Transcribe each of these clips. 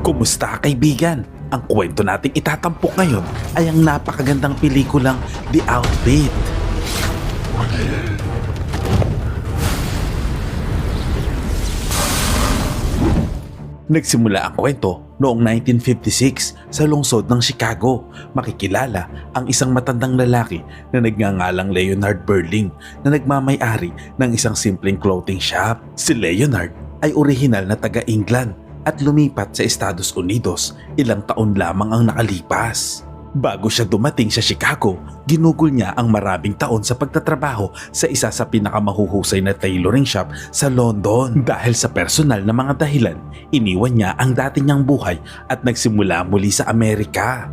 Kumusta kaibigan? Ang kwento nating itatampok ngayon ay ang napakagandang pelikulang The Outfit. Nagsimula ang kwento noong 1956 sa lungsod ng Chicago. Makikilala ang isang matandang lalaki na nagngangalang Leonard Berling na nagmamay-ari ng isang simpleng clothing shop. Si Leonard ay orihinal na taga-England at lumipat sa Estados Unidos ilang taon lamang ang nakalipas. Bago siya dumating sa Chicago, ginugol niya ang maraming taon sa pagtatrabaho sa isa sa pinakamahuhusay na tailoring shop sa London. Dahil sa personal na mga dahilan, iniwan niya ang dati niyang buhay at nagsimula muli sa Amerika.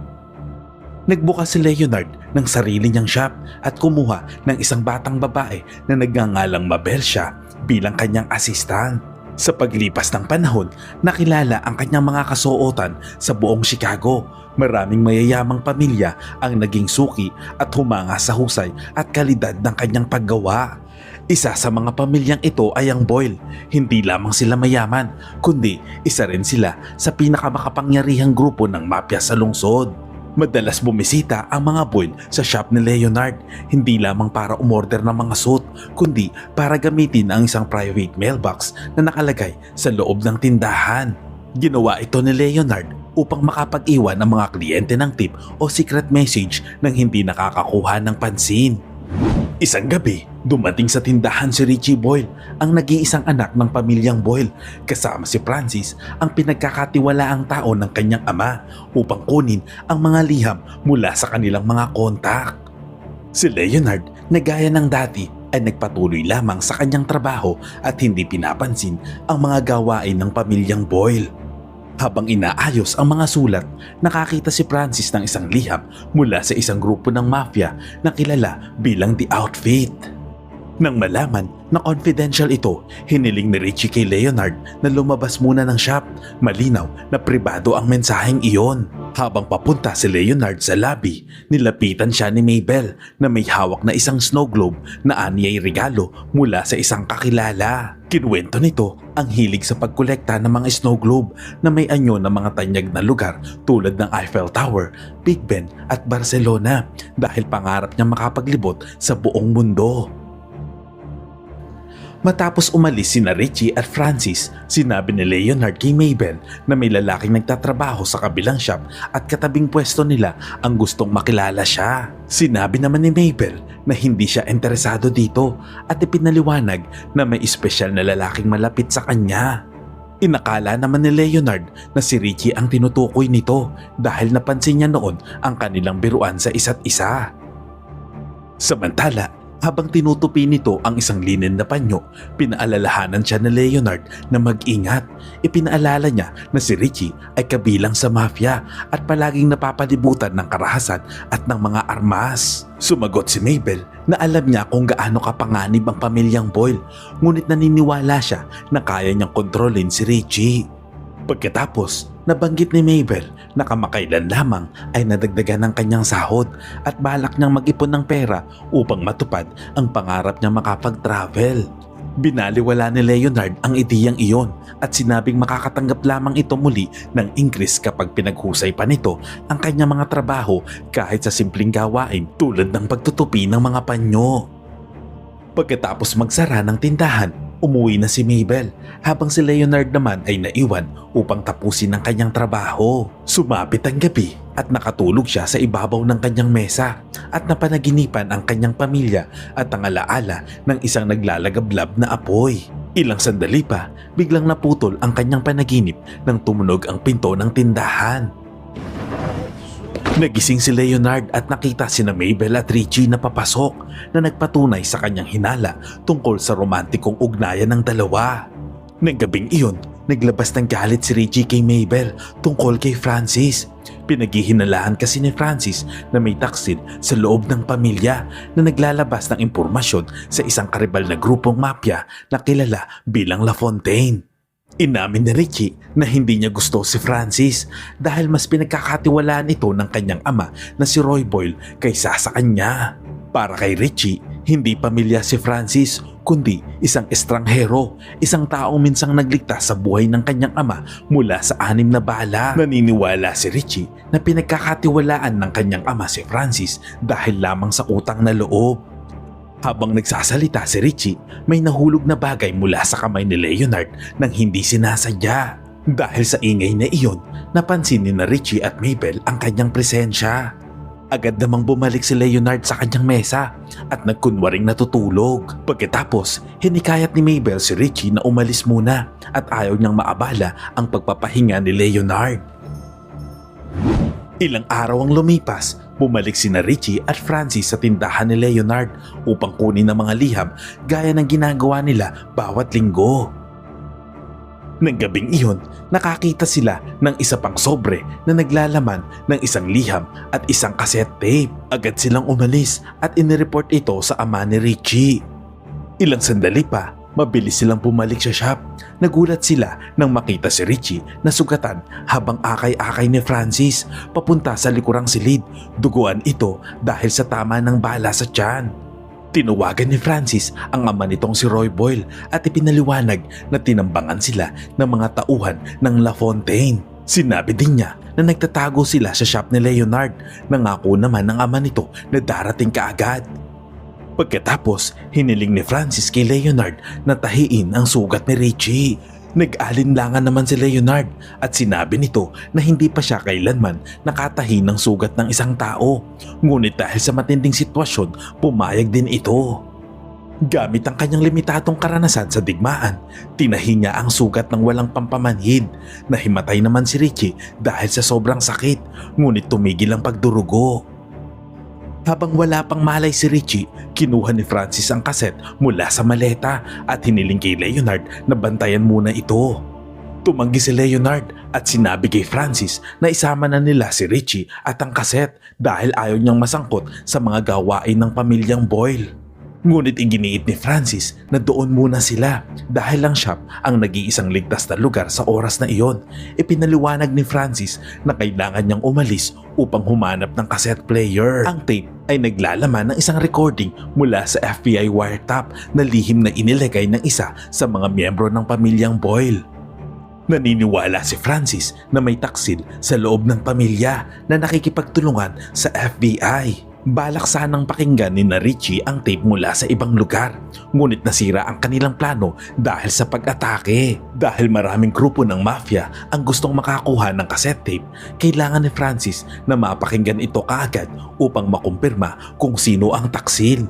Nagbukas si Leonard ng sarili niyang shop at kumuha ng isang batang babae na nagngangalang Mabel siya bilang kanyang assistant. Sa paglipas ng panahon, nakilala ang kanyang mga kasuotan sa buong Chicago. Maraming mayayamang pamilya ang naging suki at humanga sa husay at kalidad ng kanyang paggawa. Isa sa mga pamilyang ito ay ang Boyle. Hindi lamang sila mayaman, kundi isa rin sila sa pinakamakapangyarihang grupo ng mafia sa lungsod. Madalas bumisita ang mga Boyle sa shop ni Leonard, hindi lamang para umorder ng mga suit, kundi para gamitin ang isang private mailbox na nakalagay sa loob ng tindahan. Ginawa ito ni Leonard upang makapag-iwan ang mga kliyente ng tip o secret message nang hindi nakakakuha ng pansin. Isang gabi, dumating sa tindahan si Richie Boyle, ang nag-iisang anak ng pamilyang Boyle, kasama si Francis, ang pinagkakatiwalaang tao ng kanyang ama upang kunin ang mga liham mula sa kanilang mga kontak. Si Leonard, na gaya ng dati, ay nagpatuloy lamang sa kanyang trabaho at hindi pinapansin ang mga gawain ng pamilyang Boyle. Habang inaayos ang mga sulat, nakakita si Francis ng isang liham mula sa isang grupo ng mafia na kilala bilang The Outfit. Nang malaman na confidential ito, hiniling ni Richie kay Leonard na lumabas muna ng shop. Malinaw na pribado ang mensaheng iyon. Habang papunta si Leonard sa lobby, nilapitan siya ni Mabel na may hawak na isang snow globe na aniyay regalo mula sa isang kakilala. Kinuwento nito ang hilig sa pagkolekta ng mga snow globe na may anyo ng mga tanyag na lugar tulad ng Eiffel Tower, Big Ben at Barcelona dahil pangarap niya makapaglibot sa buong mundo. Matapos umalis sina Richie at Francis, sinabi ni Leonard kay Mabel na may lalaking nagtatrabaho sa kabilang shop at katabing pwesto nila ang gustong makilala siya. Sinabi naman ni Mabel na hindi siya interesado dito at ipinaliwanag na may espesyal na lalaking malapit sa kanya. Inakala naman ni Leonard na si Richie ang tinutukoy nito dahil napansin niya noon ang kanilang biruan sa isa't isa. Samantala, habang tinutupi nito ang isang linen na panyo, pinaalalahanan siya ni Leonard na mag-ingat. Ipinaalala niya na si Richie ay kabilang sa mafia at palaging napapalibutan ng karahasan at ng mga armas. Sumagot si Mabel na alam niya kung gaano kapanganib ang pamilyang Boyle, ngunit naniniwala siya na kaya niyang kontrolin si Richie. Pagkatapos, nabanggit ni Mabel na kamakailan lamang ay nadagdagan ng kanyang sahod at balak niyang mag-ipon ng pera upang matupad ang pangarap niya makapag-travel. Binaliwala ni Leonard ang ideyang iyon at sinabing makakatanggap lamang ito muli ng increase kapag pinaghusay pa nito ang kanyang mga trabaho kahit sa simpleng gawain tulad ng pagtutupi ng mga panyo. Pagkatapos magsara ng tindahan, umuwi na si Mabel habang si Leonard naman ay naiwan upang tapusin ang kanyang trabaho. Sumapit ang gabi at nakatulog siya sa ibabaw ng kanyang mesa at napanaginipan ang kanyang pamilya at ang alaala ng isang naglalagablab na apoy. Ilang sandali pa, biglang naputol ang kanyang panaginip nang tumunog ang pinto ng tindahan. Nagising si Leonard at nakita sina Mabel at Richie na papasok na nagpatunay sa kanyang hinala tungkol sa romantikong ugnayan ng dalawa. Nang gabing iyon, naglabas ng galit si Richie kay Mabel tungkol kay Francis. Pinaghihinalaan kasi ni Francis na may taksid sa loob ng pamilya na naglalabas ng impormasyon sa isang karibal na grupong mafia na kilala bilang La Fontaine. Inamin ni Richie na hindi niya gusto si Francis dahil mas pinagkakatiwalaan ito ng kanyang ama na si Roy Boyle kaysa sa kanya. Para kay Richie, hindi pamilya si Francis kundi isang estranghero, isang taong minsang nagligtas sa buhay ng kanyang ama mula sa 6 na bala. Naniniwala si Richie na pinagkakatiwalaan ng kanyang ama si Francis dahil lamang sa utang na loob. Habang nagsasalita si Richie, may nahulog na bagay mula sa kamay ni Leonard nang hindi sinasadya. Dahil sa ingay na iyon, napansin ni na Richie at Mabel ang kanyang presensya. Agad namang bumalik si Leonard sa kanyang mesa at nagkunwaring natutulog. Pagkatapos, hinikayat ni Mabel si Richie na umalis muna at ayaw niyang maabala ang pagpapahinga ni Leonard. Ilang araw ang lumipas, bumalik sina Richie at Francis sa tindahan ni Leonard upang kunin ang mga liham gaya ng ginagawa nila bawat linggo. Nang gabing iyon, nakakita sila ng isa pang sobre na naglalaman ng isang liham at isang cassette tape. Agad silang umalis at inireport ito sa ama ni Richie. Ilang sandali pa, mabilis silang bumalik sa shop. Nagulat sila nang makita si Richie na sugatan habang akay-akay ni Francis papunta sa likurang silid. Duguan ito dahil sa tama ng bala sa tiyan. Tinuwagan ni Francis ang ama nitong si Roy Boyle at ipinaliwanag na tinambangan sila ng mga tauhan ng La Fontaine. Sinabi din niya na nagtatago sila sa shop ni Leonard. Nangako naman ng ama nito na darating kaagad. Pagkatapos, hiniling ni Francis kay Leonard na tahiin ang sugat ni Richie. Nag-alinlangan naman si Leonard at sinabi nito na hindi pa siya kailanman nakatahi ng sugat ng isang tao. Ngunit dahil sa matinding sitwasyon, pumayag din ito. Gamit ang kanyang limitadong karanasan sa digmaan, tinahi niya ang sugat ng walang pampamanhid. Nahimatay naman si Richie dahil sa sobrang sakit, ngunit tumigil ang pagdurugo. Habang wala pang malay si Richie, kinuha ni Francis ang kaset mula sa maleta at hiniling kay Leonard na bantayan muna ito. Tumanggi si Leonard at sinabi kay Francis na isama na nila si Richie at ang kaset dahil ayaw niyang masangkot sa mga gawain ng pamilyang Boyle. Ngunit iginiit ni Francis na doon muna sila dahil ang shop ang nag-iisang ligtas na lugar sa oras na iyon. Ipinaliwanag ni Francis na kailangan niyang umalis upang humanap ng cassette player. Ang tape ay naglalaman ng isang recording mula sa FBI wiretap na lihim na inilagay ng isa sa mga miyembro ng pamilyang Boyle. Naniniwala si Francis na may taksil sa loob ng pamilya na nakikipagtulungan sa FBI. Balak sanang pakinggan ni na Richie ang tape mula sa ibang lugar, ngunit nasira ang kanilang plano dahil sa pag-atake. Dahil maraming grupo ng mafia ang gustong makakuha ng cassette tape, kailangan ni Francis na mapakinggan ito kaagad upang makumpirma kung sino ang taksil.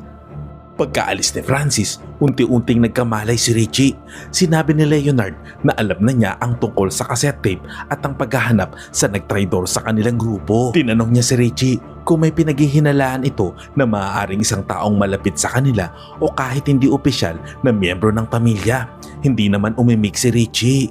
Pagkaalis ni Francis, unti-unting nagkamalay si Richie. Sinabi ni Leonard na alam na niya ang tungkol sa cassette tape at ang paghahanap sa nagtraidor sa kanilang grupo. Tinanong niya si Richie kung may pinaghihinalaan ito na maaaring isang taong malapit sa kanila o kahit hindi opisyal na miyembro ng pamilya. Hindi naman umimik si Richie.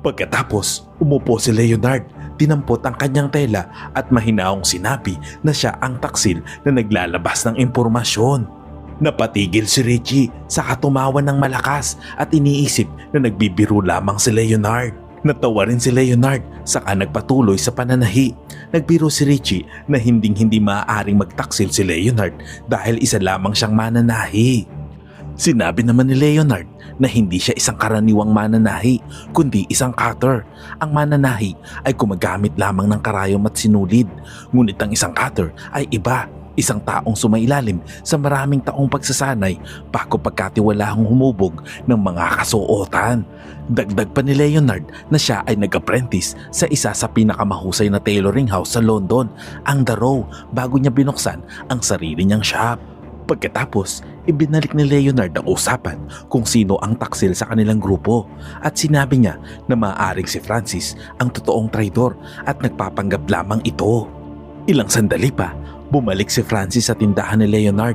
Pagkatapos, umupo si Leonard, tinampot ang kanyang tela at mahinaong sinabi na siya ang taksil na naglalabas ng impormasyon. Napatigil si Richie sa katumawa ng malakas at iniisip na nagbibiro lamang si Leonard. Natawa rin si Leonard saka nagpatuloy sa pananahi. Nagbiro si Richie na hinding-hindi maaaring magtaksil si Leonard dahil isa lamang siyang mananahi. Sinabi naman ni Leonard na hindi siya isang karaniwang mananahi kundi isang cutter. Ang mananahi ay gumagamit lamang ng karayom at sinulid, ngunit ang isang cutter ay iba. Isang taong sumailalim sa maraming taong pagsasanay bago pagkatiwalahang humubog ng mga kasuotan. Dagdag pa ni Leonard na siya ay nag-apprentice sa isa sa pinakamahusay na tailoring house sa London, ang The Row, bago niya binuksan ang sarili niyang shop. Pagkatapos, ibinalik ni Leonard ang usapan kung sino ang taksil sa kanilang grupo at sinabi niya na maaaring si Francis ang totoong traidor at nagpapanggap lamang ito. Ilang sandali pa, bumalik si Francis sa tindahan ni Leonard.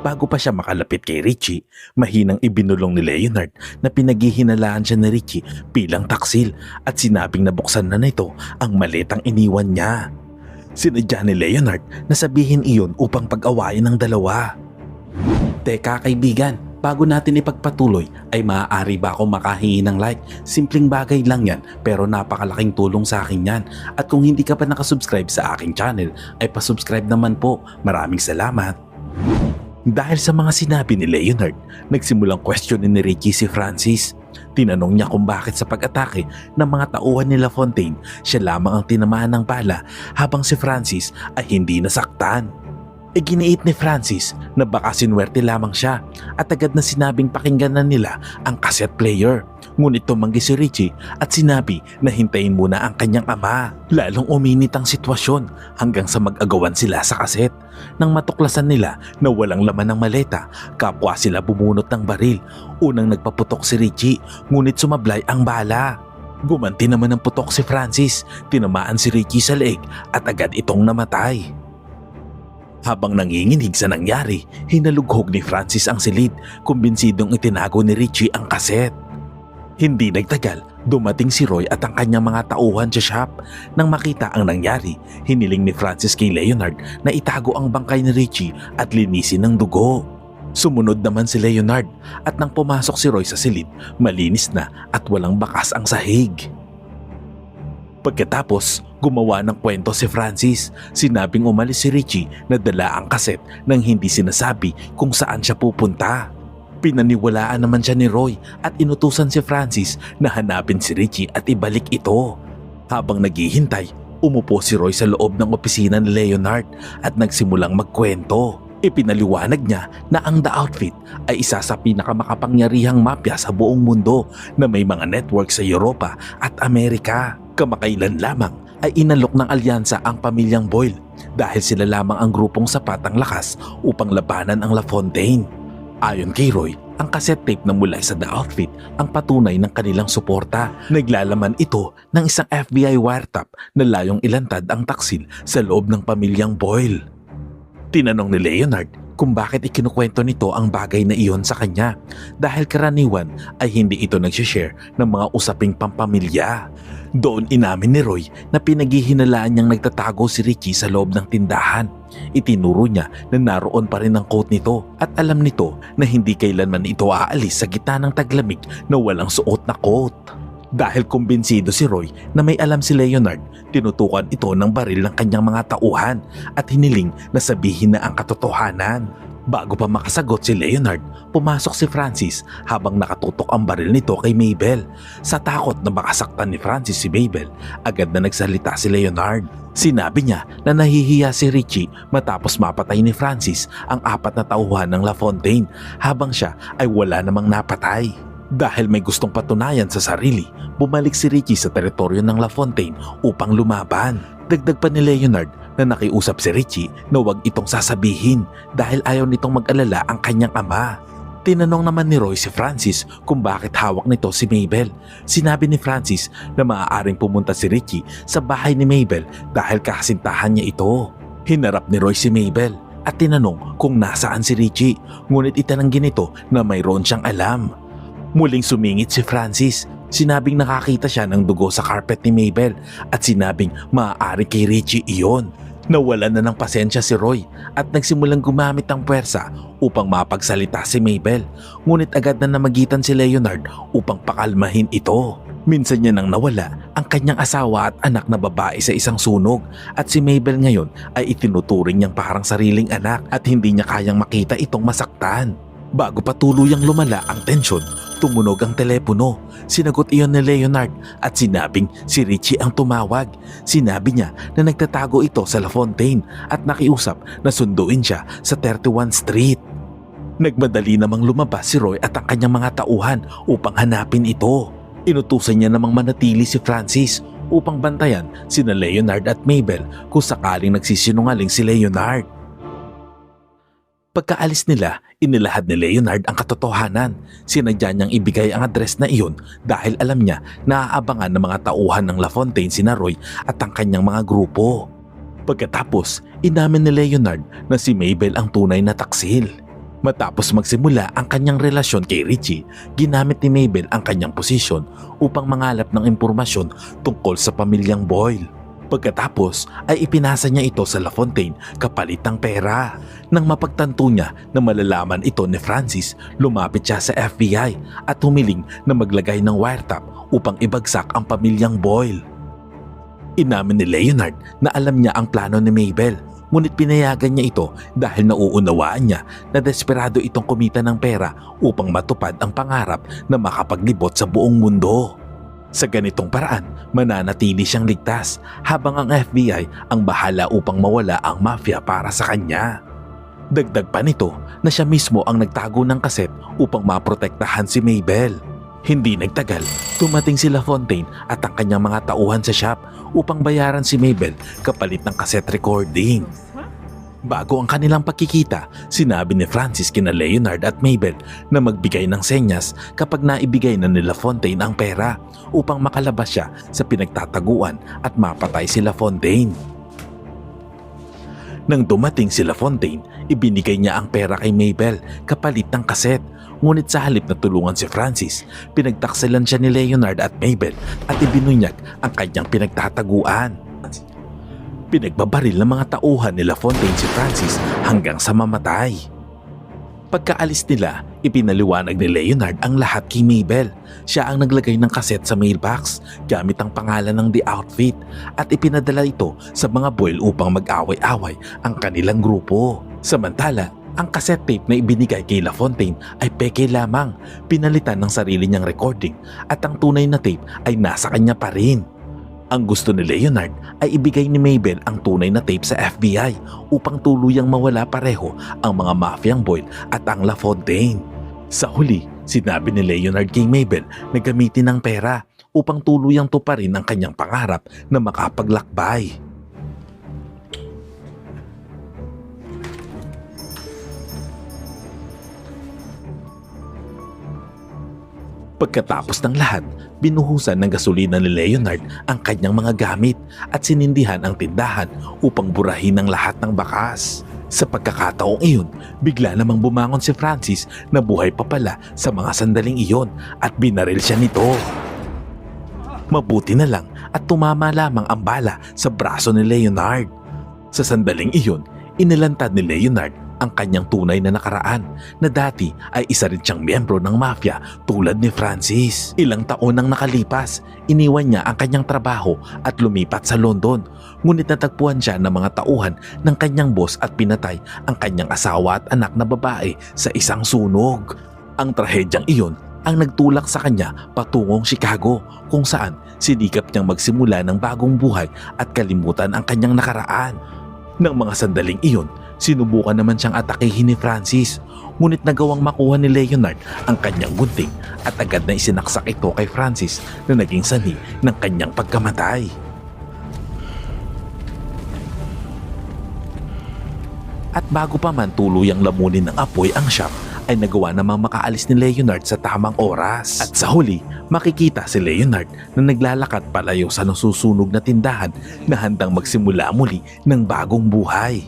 Bago pa siya makalapit kay Richie, mahinang ibinulong ni Leonard na pinaghihinalaan siya ni Richie bilang taksil at sinabing nabuksan na nito ang maletang iniwan niya. Sinadya ni Leonard na sabihin iyon upang pag-awayan ng dalawa. Teka kaibigan, bago natin ipagpatuloy ay maaari ba ako makahingi ng like? Simpleng bagay lang yan pero napakalaking tulong sa akin yan. At kung hindi ka pa nakasubscribe sa aking channel ay pasubscribe naman po. Maraming salamat. Dahil sa mga sinabi ni Leonard, nagsimulang questionin ni Richie si Francis. Tinanong niya kung bakit sa pag-atake ng mga tauhan ni Lafontaine, siya lamang ang tinamaan ng bala habang si Francis ay hindi nasaktan. Iginiit ni Francis na baka sinwerte lamang siya at agad na sinabing pakinggan na nila ang cassette player. Ngunit tumanggi si Richie at sinabi na hintayin muna ang kanyang ama. Lalong uminit ang sitwasyon hanggang sa mag-agawan sila sa kaset. Nang matuklasan nila na walang laman ng maleta, kapwa sila bumunot ng baril. Unang nagpaputok si Richie, ngunit sumablay ang bala. Gumanti naman ng putok si Francis, tinamaan si Richie sa leeg at agad itong namatay. Habang nanginginig sa nangyari, hinalughog ni Francis ang silid, kumbinsidong itinago ni Richie ang kaset. Hindi nagtagal, dumating si Roy at ang kanyang mga tauhan sa shop. Nang makita ang nangyari, hiniling ni Francis kay Leonard na itago ang bangkay ni Richie at linisin ng dugo. Sumunod naman si Leonard at nang pumasok si Roy sa silid, malinis na at walang bakas ang sahig. Pagkatapos, gumawa ng kwento si Francis. Sinabing umalis si Richie na dala ang kaset nang hindi sinasabi kung saan siya pupunta. Pinaniwalaan naman siya ni Roy at inutusan si Francis na hanapin si Richie at ibalik ito. Habang naghihintay, umupo si Roy sa loob ng opisina ni Leonard at nagsimulang magkwento. Ipinaliwanag niya na ang The Outfit ay isa sa pinakamakapangyarihang mafia sa buong mundo na may mga network sa Europa at Amerika. Kamakailan lamang ay inalok ng alyansa ang pamilyang Boyle dahil sila lamang ang grupong sapat ang lakas upang labanan ang Lafontaine. Ayon kay Roy, ang cassette tape na mula sa The Outfit ang patunay ng kanilang suporta. Naglalaman ito ng isang FBI wiretap na layong ilantad ang taksil sa loob ng pamilyang Boyle. Tinanong ni Leonard kung bakit ikinukwento nito ang bagay na iyon sa kanya dahil karaniwan ay hindi ito nagsishare ng mga usaping pampamilya. Doon inamin ni Roy na pinaghihinalaan niyang nagtatago si Richie sa loob ng tindahan. Itinuro niya na naroon pa rin ang coat nito at alam nito na hindi kailanman ito aalis sa gitna ng taglamig na walang suot na coat. Dahil kumbinsido si Roy na may alam si Leonard, tinutukan ito ng baril ng kanyang mga tauhan at hiniling na sabihin na ang katotohanan. Bago pa makasagot si Leonard, pumasok si Francis habang nakatutok ang baril nito kay Mabel. Sa takot na makasaktan ni Francis si Mabel, agad na nagsalita si Leonard. Sinabi niya na nahihiya si Richie matapos mapatay ni Francis ang 4 na tauhan ng Lafontaine habang siya ay wala namang napatay. Dahil may gustong patunayan sa sarili, bumalik si Richie sa teritoryo ng Lafontaine upang lumaban. Dagdag pa ni Leonard na nakiusap si Richie na huwag itong sasabihin dahil ayaw nitong mag-alala ang kanyang ama. Tinanong naman ni Roy si Francis kung bakit hawak nito si Mabel. Sinabi ni Francis na maaaring pumunta si Richie sa bahay ni Mabel dahil kasintahan niya ito. Hinarap ni Roy si Mabel at tinanong kung nasaan si Richie, ngunit itinanggi nito na mayroon siyang alam. Muling sumingit si Francis. Sinabing nakakita siya ng dugo sa carpet ni Mabel at sinabing maaari kay Richie iyon. Nawalan na ng pasensya si Roy at nagsimulang gumamit ng puwersa upang mapagsalita si Mabel. Ngunit agad na namagitan si Leonard upang pakalmahin ito. Minsan niya nang nawala ang kanyang asawa at anak na babae sa isang sunog at si Mabel ngayon ay itinuturing niyang parang sariling anak at hindi niya kayang makita itong masaktan. Bago pa tuluyang lumala ang tensyon, tumunog ang telepono. Sinagot iyon ni Leonard at sinabing si Richie ang tumawag. Sinabi niya na nagtatago ito sa Lafontaine at nakiusap na sunduin siya sa 31 Street. Nagmadali namang lumabas si Roy at ang kanyang mga tauhan upang hanapin ito. Inutusan niya namang manatili si Francis upang bantayan sina Leonard at Mabel kung sakaling nagsisinungaling si Leonard. Pagkaalis nila, inilahad ni Leonard ang katotohanan. Sinadya niyang ibigay ang address na iyon dahil alam niya na aabangan ng mga tauhan ng Lafontaine sina Roy at ang kanyang mga grupo. Pagkatapos, inamin ni Leonard na si Mabel ang tunay na taksil. Matapos magsimula ang kanyang relasyon kay Richie, ginamit ni Mabel ang kanyang posisyon upang mangalap ng impormasyon tungkol sa pamilyang Boyle. Pagkatapos ay ipinasa niya ito sa Lafontaine kapalit ng pera. Nang mapagtanto niya na malalaman ito ni Francis, lumapit siya sa FBI at humiling na maglagay ng wiretap upang ibagsak ang pamilyang Boyle. Inamin ni Leonard na alam niya ang plano ni Mabel, Ngunit pinayagan niya ito dahil nauunawaan niya na desperado itong kumita ng pera upang matupad ang pangarap na makapaglibot sa buong mundo. Sa ganitong paraan, mananatili siyang ligtas habang ang FBI ang bahala upang mawala ang mafia para sa kanya. Dagdag pa nito na siya mismo ang nagtago ng kaset upang maprotektahan si Mabel. Hindi nagtagal, tumating sila Fontaine at ang kanyang mga tauhan sa shop upang bayaran si Mabel kapalit ng cassette recording. Bago ang kanilang pagkikita, sinabi ni Francis kina Leonard at Mabel na magbigay ng senyas kapag naibigay na nila Fontaine ang pera upang makalabas siya sa pinagtataguan at mapatay sila Fontaine. Nang dumating sila Fontaine, ibinigay niya ang pera kay Mabel kapalit ng kaset. Ngunit sa halip na tulungan si Francis, pinagtaksilan siya ni Leonard at Mabel at ibinunyag ang kanyang pinagtataguan. Pinagbabaril ng mga tauhan nila Fontaine si Francis hanggang sa mamatay. Pagkaalis nila, ipinaliwanag ni Leonard ang lahat kay Mabel. Siya ang naglagay ng kaset sa mailbox gamit ang pangalan ng The Outfit at ipinadala ito sa mga boil upang mag-away-away ang kanilang grupo. Samantala, ang cassette tape na ibinigay kay La Fontaine ay peke lamang, pinalitan ng sarili niyang recording at ang tunay na tape ay nasa kanya pa rin. Ang gusto ni Leonard ay ibigay ni Mabel ang tunay na tape sa FBI upang tuluyang mawala pareho ang mga mafiyang Boyle at ang La Fontaine. Sa huli, sinabi ni Leonard kay Mabel na gamitin ang pera upang tuluyang tuparin ang kanyang pangarap na makapaglakbay. Pagkatapos ng lahat, binuhusan ng gasolina ni Leonard ang kanyang mga gamit at sinindihan ang tindahan upang burahin ang lahat ng bakas. Sa pagkakataong iyon, bigla namang bumangon si Francis na buhay pa pala sa mga sandaling iyon at binaril siya nito. Mabuti na lang at tumama lamang ang bala sa braso ni Leonard. Sa sandaling iyon, inilantad ni Leonard ang kanyang tunay na nakaraan na dati ay isa rin siyang miyembro ng mafia tulad ni Francis. Ilang taon nang nakalipas, iniwan niya ang kanyang trabaho at lumipat sa London. Ngunit natagpuan siya ng mga tauhan ng kanyang boss at pinatay ang kanyang asawa at anak na babae sa isang sunog. Ang trahedyang iyon ang nagtulak sa kanya patungong Chicago kung saan sinikap niyang magsimula ng bagong buhay at kalimutan ang kanyang nakaraan. Nang mga sandaling iyon, sinubukan naman siyang atakehin ni Francis, ngunit nagawang makuha ni Leonard ang kanyang gunting at agad na isinaksak ito kay Francis na naging sanhi ng kanyang pagkamatay. At bago pa man tuluyang lamunin ng apoy ang shop, ay nagawa namang makaalis ni Leonard sa tamang oras. At sa huli, makikita si Leonard na naglalakad palayo sa nasusunog na tindahan na handang magsimula muli ng bagong buhay.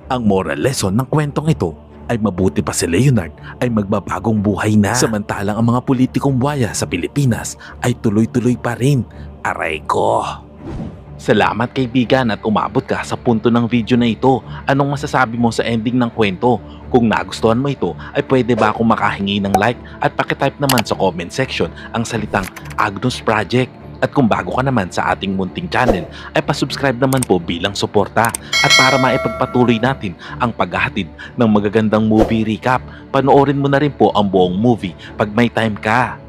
Ang moral lesson ng kwentong ito ay mabuti pa si Leonard ay magbabagong buhay na. Samantalang ang mga politikong buhaya sa Pilipinas ay tuloy-tuloy pa rin. Aray ko! Salamat kaibigan at umabot ka sa punto ng video na ito. Anong masasabi mo sa ending ng kwento? Kung nagustuhan mo ito, ay pwede ba akong makahingi ng like at pakitype naman sa comment section ang salitang Agnus Project. At kung bago ka naman sa ating munting channel, ay pasubscribe naman po bilang suporta. At para maipagpatuloy natin ang paghahatid ng magagandang movie recap, panoorin mo na rin po ang buong movie pag may time ka.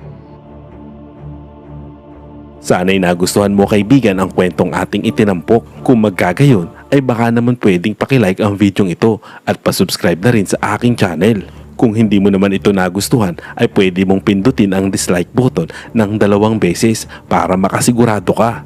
Sana'y nagustuhan mo kaibigan ang kwentong ating itinampok. Kung magkagayon, ay baka naman pwedeng pakilike ang video ito at pasubscribe na rin sa aking channel. Kung hindi mo naman ito nagustuhan, ay pwede mong pindutin ang dislike button ng 2 beses para makasigurado ka.